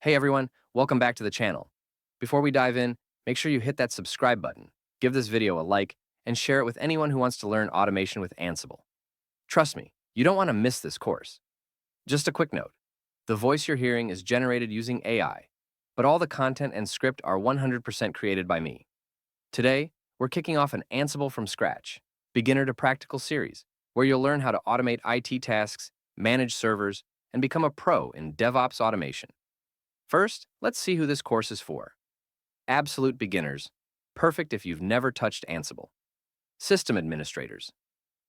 Hey everyone, welcome back to the channel. Before we dive in, make sure you hit that subscribe button, give this video a like, and share it with anyone who wants to learn automation with Ansible. Trust me, you don't want to miss this course. Just a quick note, the voice you're hearing is generated using AI, but all the content and script are 100% created by me. Today, we're kicking off an Ansible from scratch, beginner to practical series, where you'll learn how to automate IT tasks, manage servers, and become a pro in DevOps automation. First, let's see who this course is for. Absolute beginners, perfect if you've never touched Ansible. System administrators,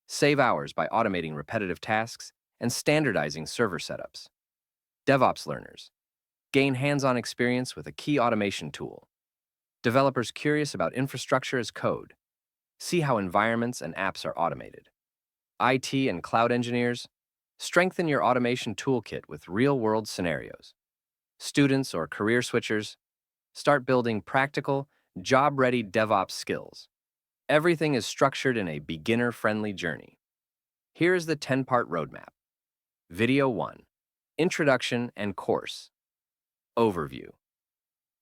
save hours by automating repetitive tasks and standardizing server setups. DevOps learners, gain hands-on experience with a key automation tool. Developers curious about infrastructure as code, see how environments and apps are automated. IT and cloud engineers, strengthen your automation toolkit with real-world scenarios. Students or career switchers, start building practical, job-ready DevOps skills. Everything is structured in a beginner-friendly journey. Here is the 10-part roadmap. Video 1. Introduction and Course. Overview.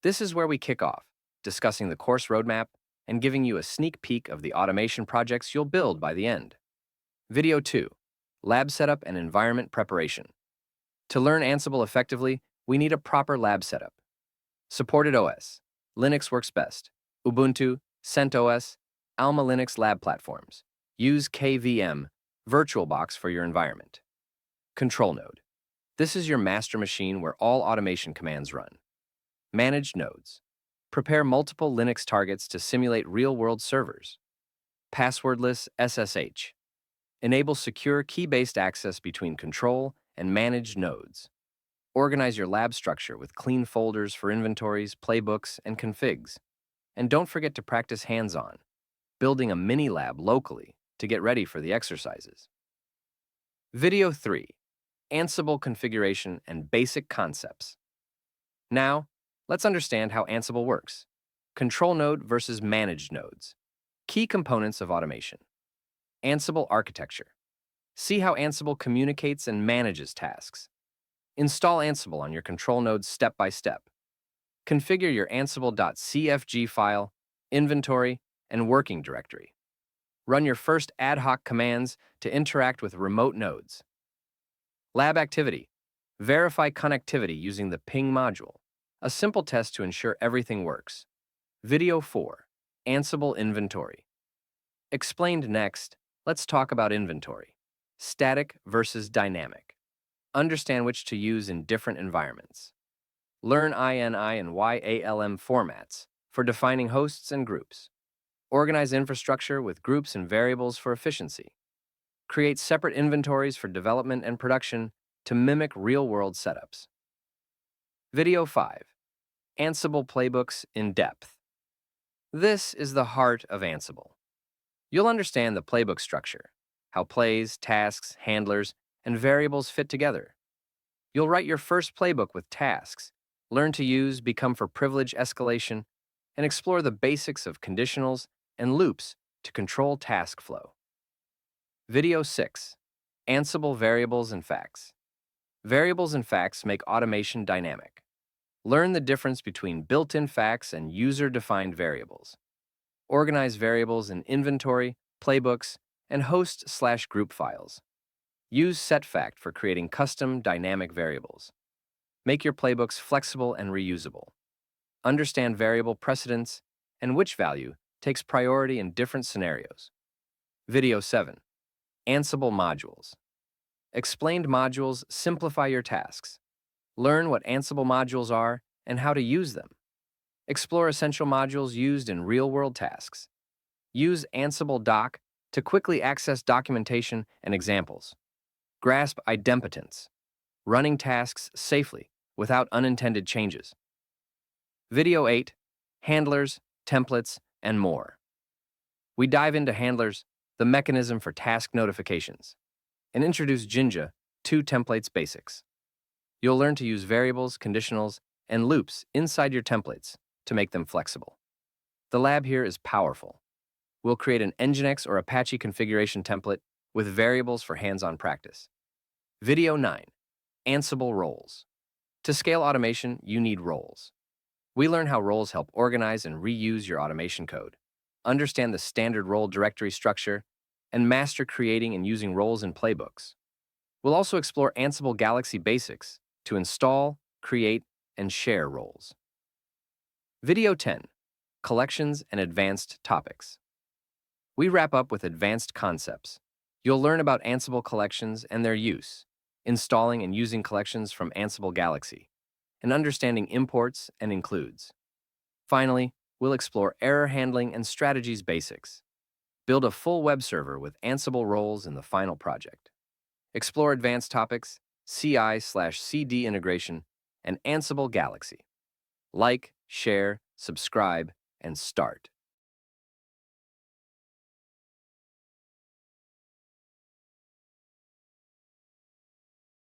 This is where we kick off, discussing the course roadmap and giving you a sneak peek of the automation projects you'll build by the end. Video 2. Lab setup and environment preparation. To learn Ansible effectively, we need a proper lab setup. Supported OS. Linux works best. Ubuntu, CentOS, Alma Linux lab platforms. Use KVM, VirtualBox for your environment. Control node. This is your master machine where all automation commands run. Managed nodes. Prepare multiple Linux targets to simulate real-world servers. Passwordless SSH. Enable secure key-based access between control and managed nodes. Organize your lab structure with clean folders for inventories, playbooks, and configs. And don't forget to practice hands-on, building a mini lab locally to get ready for the exercises. Video 3. Ansible configuration and basic concepts. Now, let's understand how Ansible works. Control node versus managed nodes. Key components of automation. Ansible architecture. See how Ansible communicates and manages tasks. Install Ansible on your control nodes step by step. Configure your ansible.cfg file, inventory, and working directory. Run your first ad hoc commands to interact with remote nodes. Lab activity. Verify connectivity using the ping module, a simple test to ensure everything works. Video 4. Ansible inventory. Explained next, let's talk about inventory. Static versus dynamic. Understand which to use in different environments. Learn INI and YALM formats for defining hosts and groups. Organize infrastructure with groups and variables for efficiency. Create separate inventories for development and production to mimic real-world setups. Video 5. Ansible playbooks in depth. This is the heart of Ansible. You'll understand the playbook structure, how plays, tasks, handlers, and variables fit together. You'll write your first playbook with tasks, learn to use become for privilege escalation, and explore the basics of conditionals and loops to control task flow. Video 6. Ansible variables and facts. Variables and facts make automation dynamic. Learn the difference between built-in facts and user-defined variables. Organize variables in inventory, playbooks, and host/group files. Use setFact for creating custom dynamic variables. Make your playbooks flexible and reusable. Understand variable precedence and which value takes priority in different scenarios. Video 7. Ansible modules. Explained modules simplify your tasks. Learn what Ansible modules are and how to use them. Explore essential modules used in real-world tasks. Use Ansible Doc to quickly access documentation and examples. Grasp idempotence, running tasks safely without unintended changes. Video 8. Handlers, templates, and more. We dive into handlers, the mechanism for task notifications, and introduce Jinja, 2 templates basics. You'll learn to use variables, conditionals, and loops inside your templates to make them flexible. The lab here is powerful. We'll create an Nginx or Apache configuration template with variables for hands-on practice. Video 9. Ansible roles. To scale automation, you need roles. We learn how roles help organize and reuse your automation code, understand the standard role directory structure, and master creating and using roles in playbooks. We'll also explore Ansible Galaxy basics to install, create, and share roles. Video 10, Collections and Advanced Topics. We wrap up with advanced concepts. You'll learn about Ansible collections and their use, installing and using collections from Ansible Galaxy, and understanding imports and includes. Finally, we'll explore error handling and strategies basics. Build a full web server with Ansible roles in the final project. Explore advanced topics, CI/CD integration, and Ansible Galaxy. Like, share, subscribe, and start.